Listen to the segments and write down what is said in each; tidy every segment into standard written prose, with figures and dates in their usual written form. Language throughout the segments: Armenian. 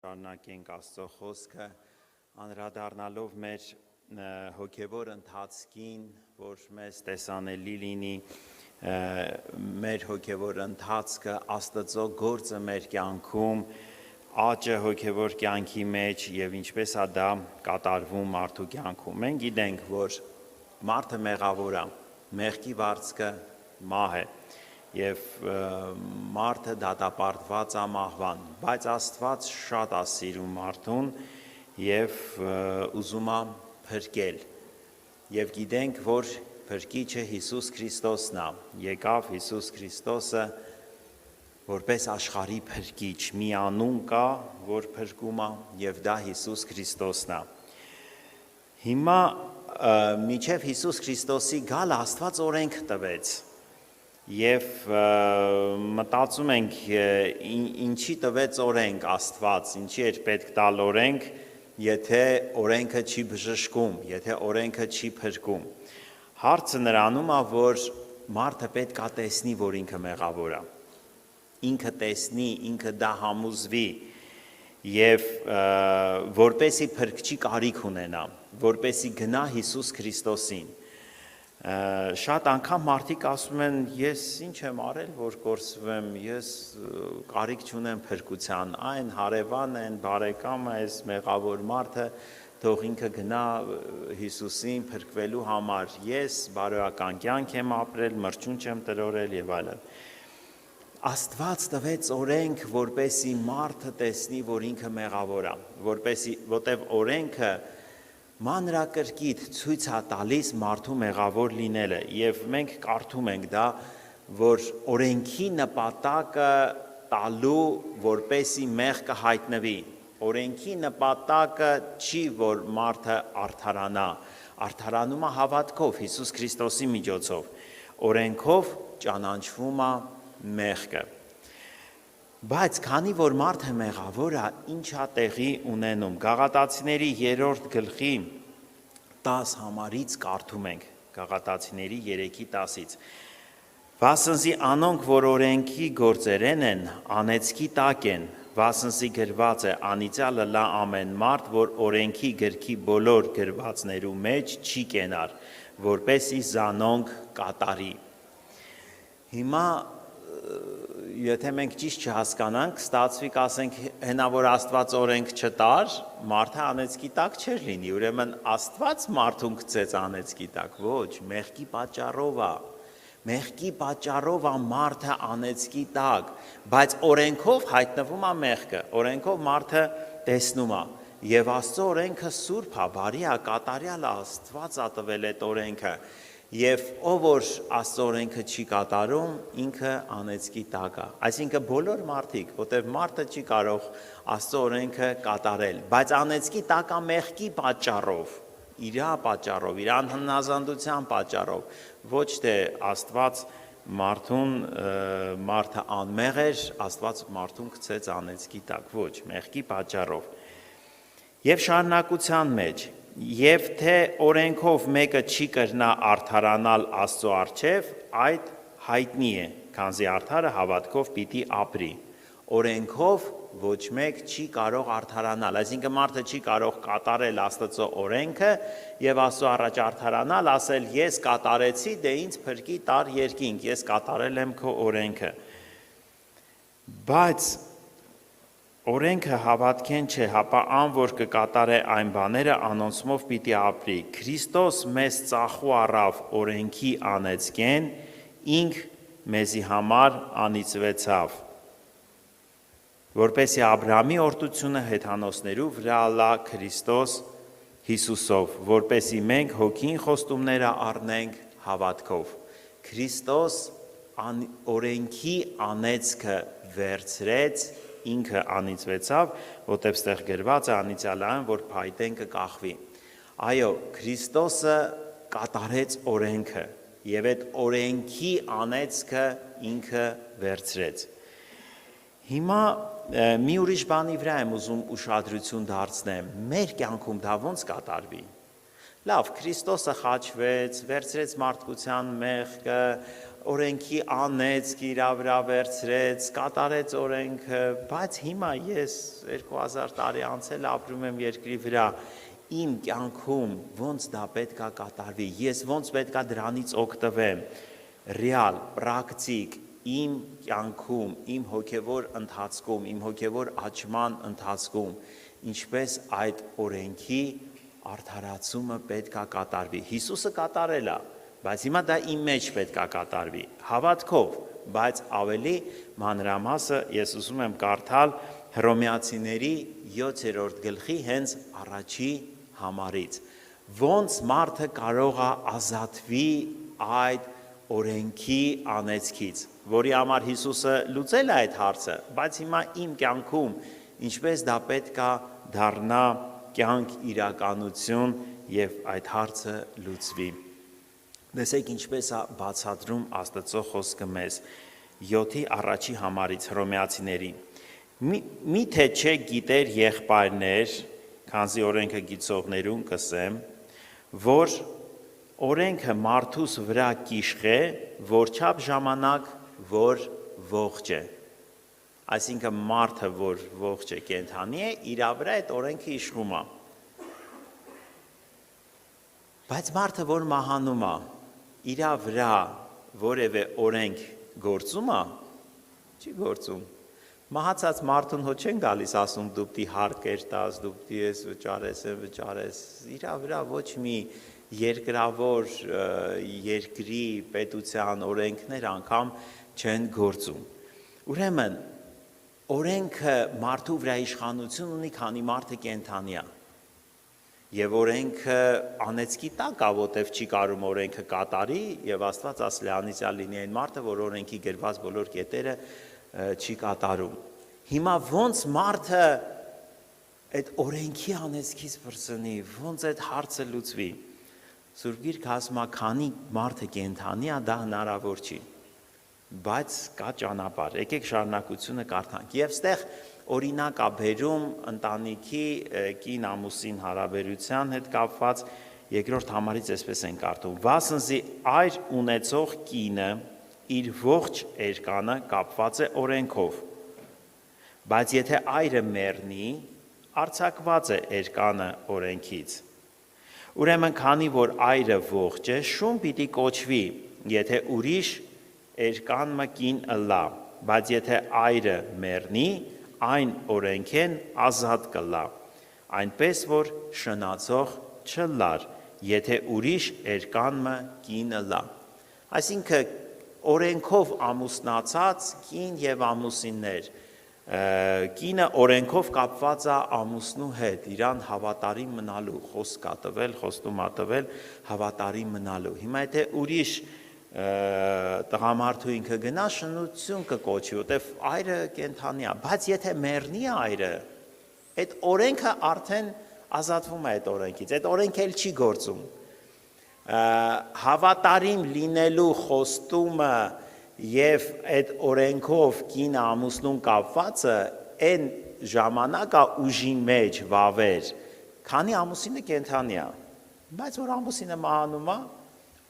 Շարունակենք Աստծո խոսքը անդրադառնալով մեր հոգևոր ընթացքին, որ մեզ տեսանելի լինի մեր հոգևոր ընթացքը, Աստծո գործը մեր կյանքում, աճը հոգևոր կյանքի մեջ եւ ինչպես է դա կատարվում մարդու կյանքում։ Մենք գիտենք, որ մարդը մեղավոր է, մեղքի վարձքը մահ է եւ մարդը դատապարտված է մահվան, բայց Աստված շատ է սիրում մարդուն եւ ուզում է փրկել։ Եվ գիտենք, որ փրկիչը Հիսուս Քրիստոսն է։ Եկավ Հիսուս Քրիստոսը որպես աշխարհի փրկիչ, մի անուն կա, որ փրկում է եւ դա Հիսուս Քրիստոսն է։ Հիմա միջև Հիսուս Քրիստոսի գալը Աստված օրենք տվեց։ Եվ մտածում ենք ինչի տվեց օրենք Աստված, ինչի էր պետք տալ օրենք, եթե օրենքը չի բժշկում, եթե օրենքը չի փրկում։ Հարցը նրանում է, որ մարդը պետք է տեսնի, որ ինքը մեղավոր է։ Ինքը տեսնի, ինքը դա համոզվի եւ որպեսի փրկչի կարիք ունենա, որպեսի գնա Հիսուս Քրիստոսին։ Շատ անգամ մարդիկ ասում են, ես ինչ եմ արել, որ կորսվեմ, ես կարիք չունեմ փրկության, այն հարևան են, բարեկամը, այս մեղավոր մարդը, թող ինքը գնա Հիսուսին փրկվելու համար, ես բարոյական կյանք եմ ապրել, մրջուն չեմ տրորել եւ այլն։ Աստված տվեց օրենք, որպեսի մարդը տեսնի, որ ինքը մեղավոր է, որտեղ օրենքը մանրակրկիտ ցույց է տալիս մարդու մեղավոր լինելը եւ մենք կարդում ենք դա, որ օրենքի նպատակը տալու որպեսի մեղքը հայտնվի։ Օրենքի նպատակը չի, որ մարդը արդարանա, արդարանում է հավատքով Հիսուս Քրիստոսի միջոցով։ Օրենքով ճանաչվում է մեղքը։ Բայց քանի որ մարդը մեղավոր է, ինչ է տեղի ունենում։ Գաղատացիների 3-րդ գլխի 10 համարից կարդում ենք, Գաղատացիների 3:10-ից։ Վասնզի անոնք, որ օրենքի գործերեն են, անեծքի տակ են, վասնզի գրված է, անիծյալը լա ամեն մարդ, որ օրենքի գրքի բոլոր գրվածներու մեջ չի կենար, որպեսի զանոնք կատարի։ Հիմա եթե մենք ճիշտ չհասկանանք, ստացվի կասենք, հենա որ Աստված օրենք չտար, մարդը անեծքի տակ չէր լինի, ուրեմն Աստված մարդուն գցեց անեծքի տակ, ոչ, մեղքի պատճառով է, մեղքի պատճառով է մարդը անեծքի տակ, բայց օրենքով հայտնվում է մեղքը, օրենքով մարդը տեսնում է, եւ Աստծո օրենքը սուրբ է, բարի է, կատարյալ է, Աստված է տվել այդ օրենքը։ Եվ ով որ Աստծո օրենքը չի կատարում, ինքը անեծքի տակ է։ Այսինքն բոլոր մարդիկ, որտեղ մարդը չի կարող Աստծո օրենքը կատարել, բայց անեծքի տակ է մեղքի պատճառով, իր պատճառով, իր անհնազանդության պատճառով, ոչ թե Աստված մարդը անմեղ էր, Աստված մարդուն գցեց անեծքի տակ, ոչ, մեղքի պատճառով։ Եվ շարունակության մեջ Եվ թե օրենքով մեկը չի կրնա արդարանալ Աստծո առջև, այդ հայտնի է, քանզի արդարը հավատքով պիտի ապրի։ Օրենքով ոչ մեկ չի կարող արդարանալ, այսինքն մարդը չի կարող կատարել Աստծո օրենքը եւ Աստծո առաջ արդարանալ, ասել ես կատարեցի, դե ինձ փրկի տար երկինք, ես կատարել եմ քո օրենքը։ Բայց օրենքը հավատքեն չէ, հապա ան որ կկատարե այն բաները անոնցմով պիտի ապրի։ Քրիստոս մեզ ծախու առավ օրենքի անեծքեն, ինք մեզի համար անիծվեցավ, որպեսզի Աբրահամի օրդությունը հեթանոսներու վրա լա Քրիստոս Հիսուսով, որպեսզի մենք հոգին խոստումները առնենք հավատքով։ Քրիստոս օրենքի անեծքը վերցրեց, ինքը անիծվեցավ, որտեղ ստեղ գրված է անիծյալն, որ փայտեն կկախվի։ Այո, Քրիստոսը կատարեց օրենքը եւ այդ օրենքի անեծքը ինքը վերցրեց։ Հիմա մի ուրիշ բանի վրա եմ ուզում ուշադրություն դարձնեմ։ Մեր կյանքում դա ոնց կատարվի։ Լավ, Քրիստոսը խաչվեց, վերցրեց մարդկության մեղքը, օրենքի անեց, իրա վրա վերցրեց, կատարեց օրենքը, բայց հիմա ես 2000 տարի անցել ապրում եմ երկրի վրա, իմ կյանքում ոնց դա պետք է կատարվի, ես ոնց պետք է դրանից օգտվեմ, ռեալ, պրակտիկ, իմ կյանքում, իմ հոգևոր ընթացքում, իմ հոգևոր աճման ընթացքում, ինչպես այդ օրենքի արդարացումը պետք է կատարվի։ Հիսուսը կատարել է, բայց հիմա դա իմ մեջ պետք է կատարվի, հավատքով, բայց ավելի մանրամասը ես ուզում եմ կարդալ Հռոմեացիների 7-րդ գլխի հենց առաջի համարից։ Ոնց մարդը կարող է ազատվի այդ օրենքի անեծքից, որի համար Հիսուսը լուծել է այդ հարցը, բայց հիմա իմ կյանքում ինչպես դա պետք է դառնա կյանք իրականություն եւ այդ հարցը լուծվի։ Տեսեք ինչպես է բացատրում Աստծո խոսքը մեզ 7-ի առաջի համարից Հռոմեացիների։ Միթե չէ գիտեր եղբայրներ, քանզի օրենքը գիծողներուն կսեմ, որ օրենքը մարդուս վրա կիշխե, որչափ ժամանակ, որ ողջ է։ Այսինքն մարդը, որ ողջ է, կենդանի է, իր վրա այդ օրենքը իշխում է։ Բայց մարդը, որ մահանում է, իր վրա որևէ օրենք գործում է, չի գործում։ Մահացած մարդուն հո չեն գալիս ասում դու պիտի հարկեր տաս, դու պիտի ես վճարես, իր վրա ոչ մի երկրավոր երկրի պետության օրենքներ անգամ չեն գործում։ Ուրեմն օրենքը մարդու վրա իշխանություն ունի, քանի մարդը կենդանի է։ Եվ օրենքը անեծքի տակ է, որտեվ չի կարում օրենքը կատարի, եւ Աստված ասել է անիծյալ լինի այն մարդը, որ օրենքի գրված բոլոր կետերը չի կատարում։ Հիմա ոնց մարդը այդ օրենքի անեծքից վրձնի, ոնց այդ հարցը լուծվի։ Սուրբ Գիրքը ասում է, քանի մարդը կենդանի է, դա հնարավոր չի, բայց կա ճանապարհ։ Եկեք շարունակությունը կարդանք։ Եվ ստեղ օրինակ է բերում ընտանիքի կին ամուսին հարաբերության հետ կապված երկրորդ համարից այսպես են կարդում. Վասնզի այր ունեցող կինը իր ողջ էրկանը կապված է օրենքով, բայց եթե այրը մեռնի, արձակված է էրկանը օրենքից։ Ուրեմն քանի որ այրը ողջ է, շուն պիտի կոչվի, եթե ուրիշ էրկան մկին ըլլա, բայց եթե այրը մեռնի, այն օրենքեն ազատ կլա, այնպես որ շնացող չլար, եթե ուրիշ էրկան մկին ըլլա։ Այսինքն օրենքով ամուսնացած կին եւ ամուսիններ, կինը օրենքով կապված է ամուսնու հետ, իրան հավատարիմ մնալու, խոսք կա տվել, խոստում է տվել հավատարիմ մնալու։ Հիմա եթե ուրիշ տղամարդու ինքը գնա, շնություն կկոչի, որտեվ այրը կենդանի է, բայց եթե մեռնի այրը, այդ օրենքը արդեն ազատվում է այդ օրենքից, այդ օրենքը էլ չի գործում։ Հավատարիմ լինելու խոստումը եւ այդ օրենքով կինը ամուսնուն կապվածը այն ժամանակա ուժի մեջ վավեր, քանի ամուսինը կենդանի է, բայց որ ամուսինը մահանում է,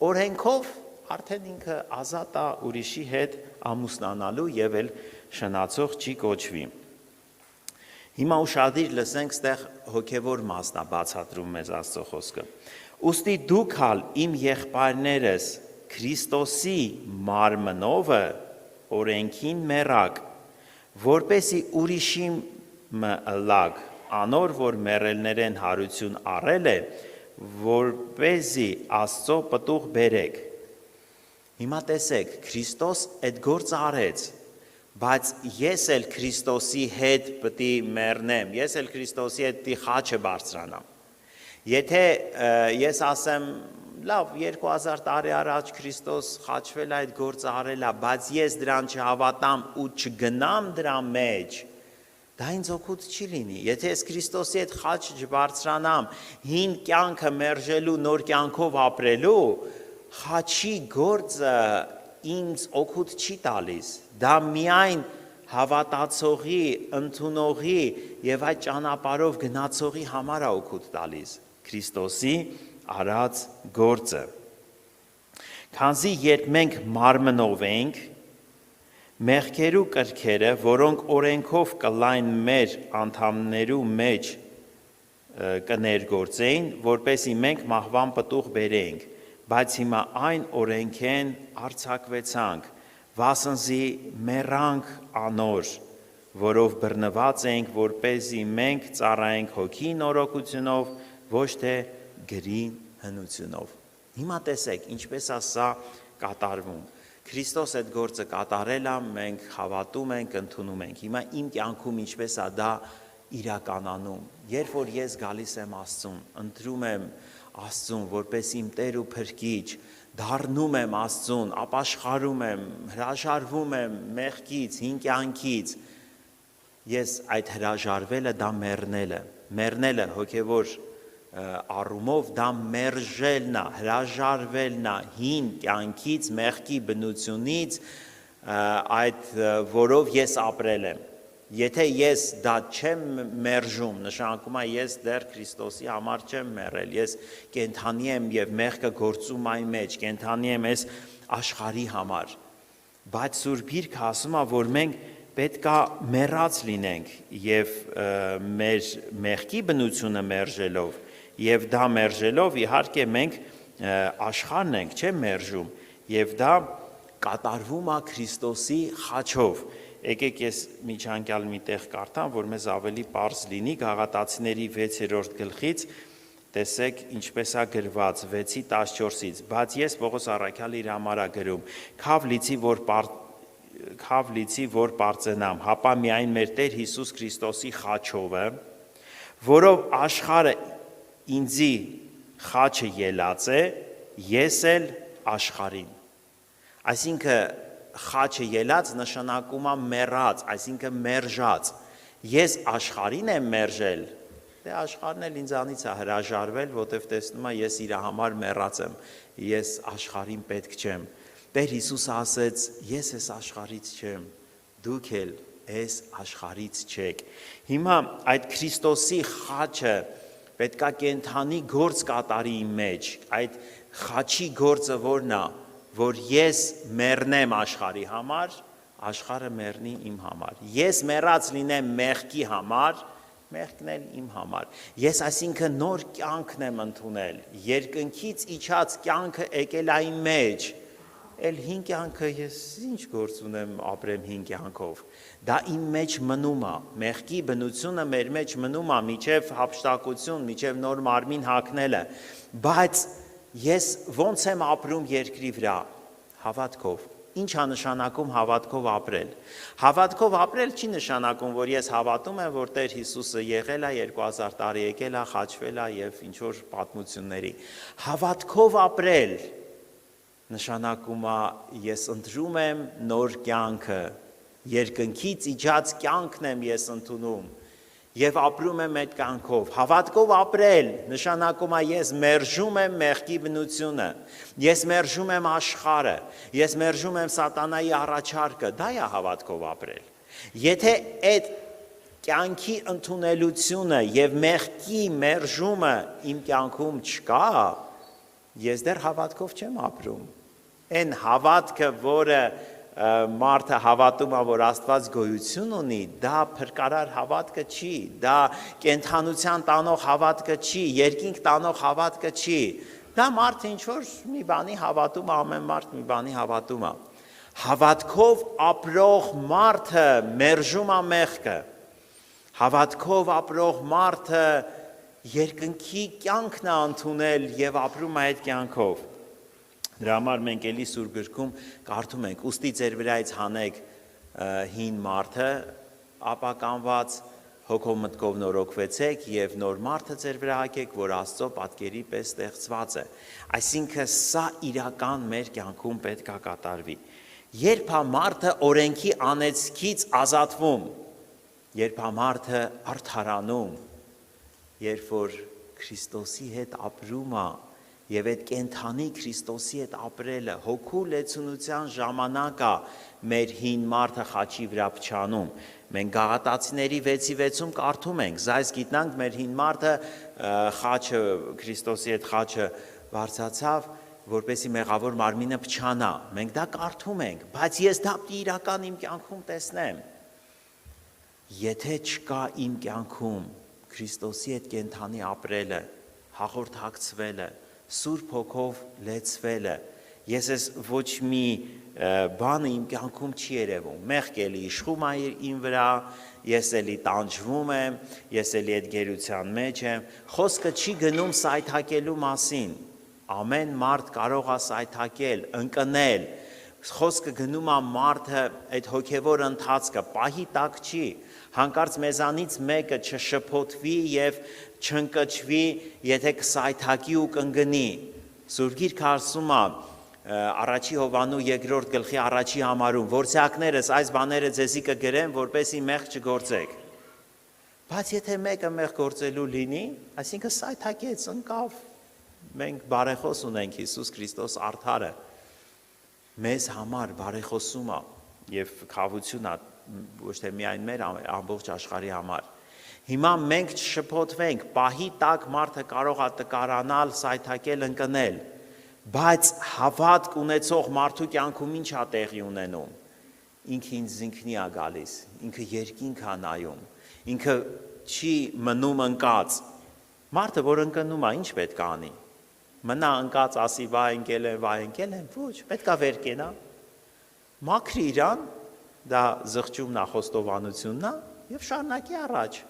օրենքով արդեն ինքը ազատ է ուրիշի հետ ամուսնանալու եւ էլ շնացող չի կոչվի։ Հիմա ուշադիր լսենք ստեղ հոգևոր մասնա բացատրում մեզ Աստծո խոսքը։ Ուստի դուք հալ իմ եղբայրներս Քրիստոսի մարմնովը օրենքին մեռակ, որպեսի ուրիշի ըլլակ, անոր որ մեռելներեն հարություն առել է, որպեսի Աստծո պտուղ բերեք։ Հիմա տեսեք, Քրիստոս այդ գործը արեց, բայց ես էլ Քրիստոսի հետ պիտի մեռնեմ, ես էլ Քրիստոսի հետ պիտի խաչը բարձրանամ։ Եթե ես ասեմ, լավ, 2000 տարի առաջ Քրիստոս խաչվել այդ գործը արել է, բայց ես դրան չհավատամ ու չգնամ դրա մեջ, դա ինձ օգուտ չի լինի։ Եթե ես Քրիստոսի հետ խաչ չբարձրանամ, հին կյանքը մերժելու, նոր կյանքով ապրելու, խաչի գործը ինձ օգուտ չի տալիս, դա միայն հավատացողի, ընդունողի եւ այդ ճանապարհով գնացողի համար է օգուտ տալիս Քրիստոսի արած գործը։ Քանզի երբ մենք մարմնով ենք, մեղքերու կրքերը, որոնք օրենքով կլայն մեր անդամներու մեջ կներգործեին, որպեսի մենք մահվան պտուղ բերենք, բայց հիմա այն օրենքեն արձակվեցանք, վասնզի մեռանք անոր, որով բռնված ենք, որպեսի մենք ծառայենք հոգի նորոգությունով, ոչ թե գրի հնությունով։ Հիմա տեսեք, ինչպես է սա կատարվում։ Քրիստոս այդ գործը կատարել է, մենք հավատում ենք, ընդունում ենք։ Հիմա իմ կյանքում ինչպես է դա իրականանում։ Երբ որ ես գալիս եմ Աստծուն, ընտրում եմ Աստծուն, որպես իմ Տեր ու Փրկիչ, դառնում եմ Աստծուն, ապաշխարում եմ, հրաժարվում եմ մեղքից, հին կյանքից, ես այդ հրաժարվելը դա մեռնելը հոգևոր առումով դա մերժելն է, հրաժարվելն է հին կյանքից, մեղքի բնությունից, այդ որով ես ապրել եմ։ Եթե ես դա չեմ մերժում, նշանակում է ես դեռ Քրիստոսի համար չեմ մեռել, ես կենդանի եմ եւ մեղքը գործում այն մեջ, կենդանի եմ այս աշխարհի համար։ Բայց Սուրբ Գիրքը ասում է, որ մենք պետքա մեռած լինենք եւ մեր մեղքի բնությունը մերժելով եւ դա մերժելով իհարկե մենք աշխարհն ենք, չեմ մերժում եւ դա կատարվում է Քրիստոսի խաչով։ Եկեք ես միջանկյալ մի տեղ կարդամ, որ մեզ ավելի պարզ լինի, Գաղատացիների 6-րդ գլխից տեսեք ինչպես է գրված 6-14-ից, բայց ես Պողոս առաքյալը իր համար է գրում, քավ լիցի որ պարծենամ, հապա միայն մեր Տեր Հիսուս Քրիստոսի խաչովը, որով աշխարհը ինձի խաչը ելած է, ես էլ աշխարհին։ Այսինքն խաչը ելած նշանակում է մեռած, այսինքն մերժած։ Ես աշխարհին եմ մերժել, դե աշխարհն էլ ինձանից է հրաժարվել, որտեվ տեսնում է ես իր համար մեռած եմ, ես աշխարհին պետք չեմ։ Տեր Հիսուսը ասեց, ես այս աշխարհից չեմ, դուք էլ այս աշխարհից չեք։ Հիմա այդ Քրիստոսի խաչը պետքա կենդանի գործ կատարի իմ մեջ, այդ խաչի գործը որն է, որ ես մեռնեմ աշխարհի համար, աշխարհը մեռնի իմ համար։ Ես մեռած լինեմ մեղքի համար, մեղքն էլ իմ համար։ Ես այսինքն նոր կյանքն եմ ընդունել, երկնքից իջած կյանքը եկել է իմ մեջ, էլ հին կյանքը ես ինչ գործ ունեմ ապրեմ հին կյանքով։ Դա իմ մեջ մնում է, մեղքի բնությունը մեր մեջ մնում է, միջև հափշտակություն, միջև նոր մարմին հագնելը, բայց ես ոնց եմ ապրում երկրի վրա, հավատքով։ Ինչ է նշանակում հավատքով ապրել։ Հավատքով ապրել չի նշանակում, որ ես հավատում եմ, որ Տեր Հիսուսը եղել է 2000 տարի եկել է, խաչվել է եւ ինչ որ պատմությունների։ Հավատքով ապրել նշանակում է ես ընտրում եմ նոր կյանքը, երկնքից իջած կյանքն եմ ես ընդունում եւ ապրում եմ այդ կյանքով։ Հավատքով ապրել նշանակում է ես մերժում եմ մեղքի բնությունը, ես մերժում եմ աշխարհը, ես մերժում եմ սատանայի առաջարկը, դա է հավատքով ապրել։ Եթե այդ կյանքի ընդունելությունը եւ մեղքի մերժումը իմ կյանքում չկա, ես դեռ հավատքով չեմ ապրում։ Այն հավատքը, որը մարդը հավատում է, որ Աստված գոյություն ունի, դա փրկարար հավատքը չի, դա կենդանության տանող հավատքը չի, երկինք տանող հավատքը չի։ Դա մարդը ինչ որ մի բանի հավատում է, ամեն մարդ մի բանի հավատում է։ Հավատքով ապրող մարդը մերժում է մեղքը։ Հավատքով ապրող մարդը երկնքի կյանքն է ընդունել եւ ապրում է այդ կյանքով։ Դրա համար մենք էլի Սուրբ գրքում կարդում ենք. «Ուստի ձեր վրայից հանեք հին մարդը, ապականված հոգով մտքով նորոգվեցեք եւ նոր մարդը ձեր վրա հագեք, որ Աստծո պատկերի պես ստեղծված է»։ Այսինքն սա իրական մեր կյանքում պետք է կատարվի։ Երբ է մարդը օրենքի անեծքից ազատվում, երբ է մարդը արդարանում, երբ որ Քրիստոսի հետ ապրում է, եւ այդ կենդանի Քրիստոսի հետ ապրելը հոգու լեցունության ժամանակ է մեր հին մարդը խաչի վրա փչանում։ Մենք Գաղատացիների 6:6-ում կարդում ենք. «Զայս գիտնանք մեր հին մարդը խաչը Քրիստոսի հետ խաչը բարձացավ որպեսզի մեղավոր մարմինը փչանա։ Մենք դա կարդում ենք, բայց ես դա իրական իմ կյանքում տեսնեմ։ Եթե չկա իմ կյանքում Քրիստոսի հետ կենթանի ապրելը, հաղորդակցվելը, Սուրբ Հոգով լեցվելը, ես ես ոչ մի բանը իմ կյանքում չի երևում, մեղք էլի իշխում է իմ վրա, ես էլի տանջվում եմ, ես էլի այդ գերության մեջ եմ, խոսքը չի գնում սայթակելու մասին, ամեն մարդ կարող է սայթակել, ընկնել, խոսքը գնում է մարդը այդ հոգևոր ընթացքը, պահի տակ չի, հանկարծ մեզանից մեկը չշփոթվի և չընկճվի, եթե կսայթակի ու կընկնի, Սուրբ Գիրքը ասում է, Առաջի Հովհաննու 2-րդ գլխի 1-ի համարում, որսյակներս այս բաները ձեզի կգրեմ, որպեսզի մեղք չգործեք։ Բայց եթե մեկը մեղք գործելու լինի, այսինքն սայթակեց, ընկավ, մենք բարեխոս ունենք Հիսուս Քրիստոս արդարը, մեզ համար բարեխոսում է և խաղաղություն է, ոչ թե միայն մեր ամբողջ աշխարհի համար։ Հիմա մենք չշփոթվենք, պահի տակ մարդը կարող է տկարանալ, սայթակել, ընկնել, բայց հավատք ունեցող մարդու կյանքում ինչ է տեղի ունենում, ինքը ինքնին է գալիս, ինքը երկինք է նայում, ինքը չի մնում ընկած, մարդը որ ընկնում է, ինչ պետք է անի, մնա ընկած ասի վայ ընկել եմ, ոչ, պետք է վեր կենա, մաքրի իրան, դա զղջումն է, խոստովանությունն է և շարունակի առաջ,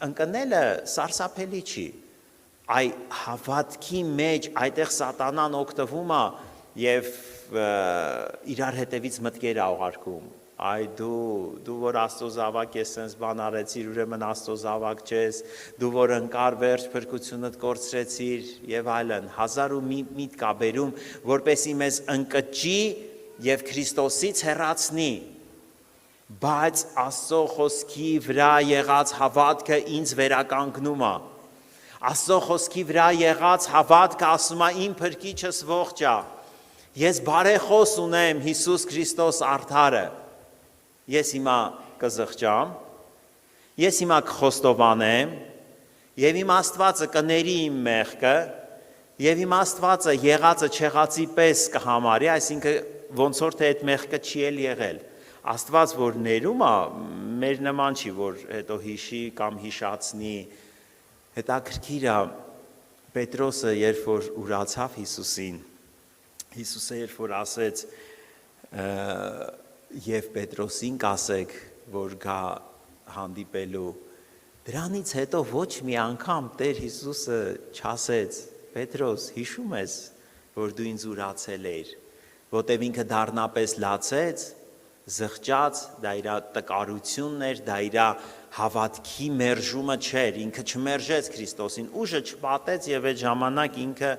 ընկնելը սարսափելի չի, այ հավատքի մեջ այդեղ սատանան օգտվում է և իրար հետևից մտքեր է ուղարկում, այ դու որ Աստծո զավակ ես, սենց բան արեցիր, ուրեմն Աստծո զավակ չես, դու որ ընկար վերջ փրկությունդ կորցրեցիր և այլն, հազար ու մի միտք է բերում, որպեսզի մեզ ընկճի և Քրիստոսից հեռացնի, բայց Աստծո խոսքի վրա եղած հավատքը ինձ վերականգնում է, Աստծո խոսքի վրա եղած հավատքը ասում է իմ փրկիչս ողջ է, ես բարեխոս ունեմ Հիսուս Քրիստոս արդարը, ես հիմա կզղջամ, ես հիմա կխոստովանեմ, և իմ Աստվածը կների իմ մեղքը, և իմ Աստվածը եղածը չեղածի պես կհամարի, այսինքն ոնց որ թե այդ մեղքը չի էլ եղել, Աստված որ ներում է, մեր նման չի, որ հետո հիշի կամ հիշացնի, հետաքրքիր է, Պետրոսը երբ որ ուրացավ Հիսուսին, Հիսուսը երբ որ ասեց և Պետրոսին կասեք, որ գա հանդիպելու, դրանից հետո ոչ մի անգամ Տեր Հիսուսը չասեց, Պետրոս հիշում ես, որ դու ինձ ուրացել էիր, որտև ինքը դառնապես լացեց, զղջաց, դա իր տկարությունն էր, դա իր հավատքի մերժումը չէր, ինքը չմերժեց Քրիստոսին, ուժը չպատեց և այդ ժամանակ ինքը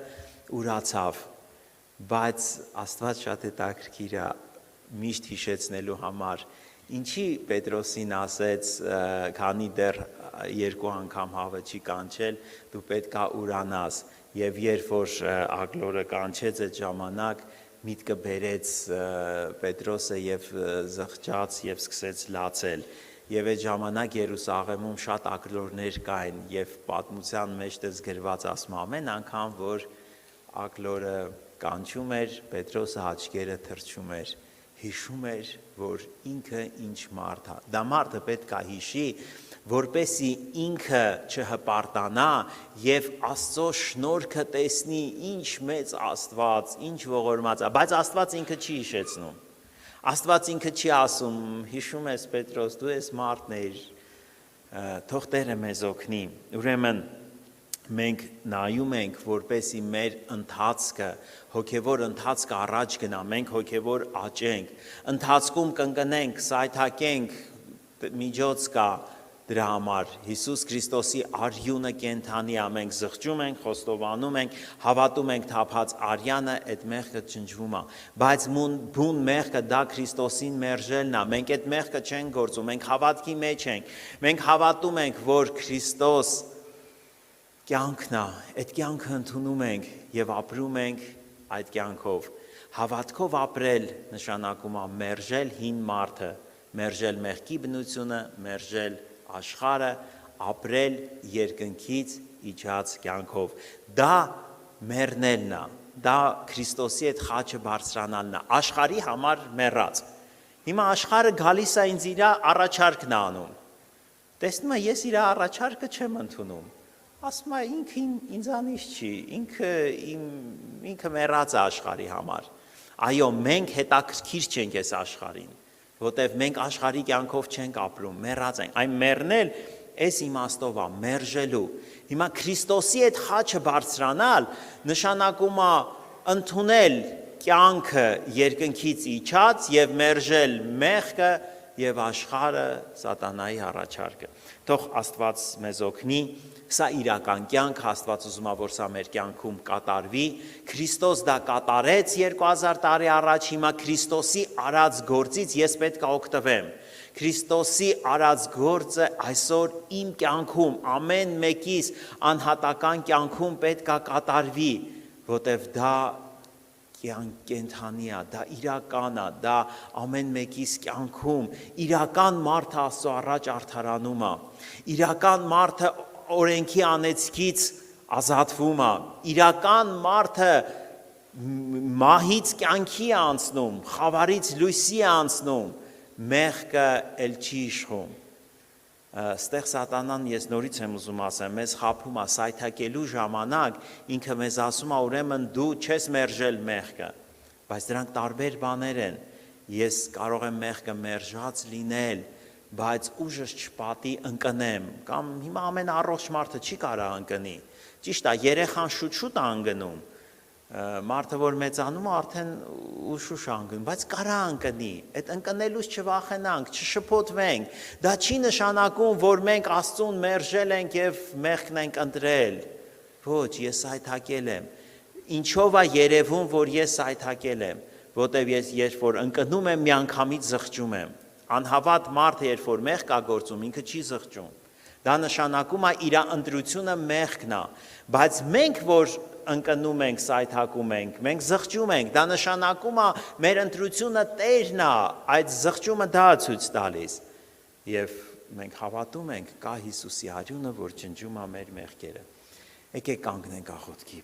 ուրացավ, բայց Աստված շատ հետաքրքիր է միշտ հիշեցնելու համար, ինչի Պետրոսին ասեց, քանի դեռ 2 անգամ հավը չի կանչել, դու պետք է ուրանաս, և երբ որ ագլորը կանչեց այդ ժամանակ, միտքը բերեց Պետրոսը և զղջաց և սկսեց լացել, և այդ ժամանակ Երուսաղեմում շատ ագլորներ կային, և պատմության մեջտեղս գրված ասում ամեն անգամ, որ ագլորը կանչում էր, Պետրոսը աչքերը թրջում էր, հիշում էր, որ ինքը ինչ մարդ է, դա մարդը պետք է հիշի, որպեսզի ինքը չհպարտանա և Աստծո շնորհքը տեսնի ինչ մեծ Աստված, ինչ ողորմած է, բայց Աստված ինքը չի հիշեցնում, Աստված ինքը չի ասում, հիշում ես Պետրոս, դու ես մարդն էիր, թող Տերը մեզ օգնի, ուրեմն մենք նայում ենք, որպեսզի մեր ընթացքը, հոգևոր ընթացքը առաջ գնա, մենք հոգևոր աճենք, ընթացքում կընկնենք, սայթակենք, միջոց կա դրա համար, Հիսուս Քրիստոսի արյունը կենդանի է, մենք զղջում ենք, խոստովանում ենք, հավատում ենք թափած արյանը, այդ մեղքը ջնջվում է, բայց բուն մեղքը դա Քրիստոսին մերժելն է, մենք այդ մեղքը չենք գործում, մենք հավատքի մեջ ենք, մենք հավատում ենք, որ Քրիստոս կյանքն է, այդ կյանքը ընդունում ենք և ապրում ենք այդ կյանքով, հավատքով ապրել նշանակում է մերժել հին մարդը, մերժել մեղքի բնությունը, մերժել աշխարհը, ապրել երկնքից իջած կյանքով, դա մեռնելն է, դա Քրիստոսի հետ խաչը բարձրանալն է, աշխարհի համար մեռած։ Հիմա աշխարհը գալիս է ինձ իր առաջարկն անում։ Տեսնում եմ, ես իր առաջարկը չեմ ընդունում։ Ասում է ինքը ինձանից չի, ինքը մեռած է աշխարհի համար։ Այո, մենք հետաքրքիր չենք այս աշխարհին, որտեվ մենք աշխարհի կյանքով չենք ապրում, մեռած ենք։ Այն մեռնել այս իմաստով է, մերժելու։ Հիմա Քրիստոսի հետ խաչը բարձրանալ նշանակում է ընդունել կյանքը երկնքից իջած եւ մերժել մեղքը եւ աշխարհը սատանայի առաջարկը։ Թող Աստված մեզ օգնի, սա իրական կյանք, Աստված ուզում է, որ սա մեր կյանքում կատարվի։ Քրիստոս դա կատարեց 2000 տարի առաջ, հիմա Քրիստոսի արած գործից ես պետք է օգտվեմ։ Քրիստոսի արած գործը այսօր իմ կյանքում, ամեն մեկիս անհատական կյանքում պետք է կատարվի, որտեվ դա կենթանի է, դա իրական է, դա ամեն մեկիս կյանքում, իրական մարդը Աստծո առաջ արդարանում է, իրական մարդը օրենքի անեծքից ազատվում է, իրական մարդը մահից կյանքի է անցնում, խավարից լույսի է անցնում, մեղքը էլ չի իշխում։ Ստեղ սատանան, ես նորից եմ ուզում ասեմ, մեզ խաբում է, սայթակելու ժամանակ ինքը մեզ ասում է, ուրեմն դու չես մերժել մեղքը, բայց դրանք տարբեր բաներ են։ Ես կարող եմ մեղքը մերժած լինել, բայց ուժս չպատի ընկնեմ, կամ հիմա ամեն առողջ մարդը չի կարող ընկնի։ Ճիշտ է, երեխան շուտ է ընկնում, մարդը որ մեծանում է արդեն ուշ անգնում, բայց կարա ընկնի, այդ ընկնելուց չվախենանք, չշփոթվենք, դա չի նշանակում, որ մենք Աստծուն մերժել ենք եւ մեղքն ենք ընտրել, ոչ, ես սայթակել եմ, ինչով է երևում, որ ես սայթակել եմ, որտեւ ես երբ որ ընկնում եմ, միանգամից զղջում եմ, անհավատ մարդը երբ որ մեղք կա գործում, ինքը չի զղջում, դա նշանակում է իր ընտրությունը մեղքն է, բայց մենք որ ընկնում ենք, սայթակում ենք, մենք զղջում ենք, դա նշանակում է մեր ընտրությունը Տերն է, այդ զղջումը դա է ցույց տալիս, եւ մենք հավատում ենք, կա Հիսուսի արյունը, որ ջնջում է մեր մեղքերը։ Եկեք կանգնենք աղոթքի,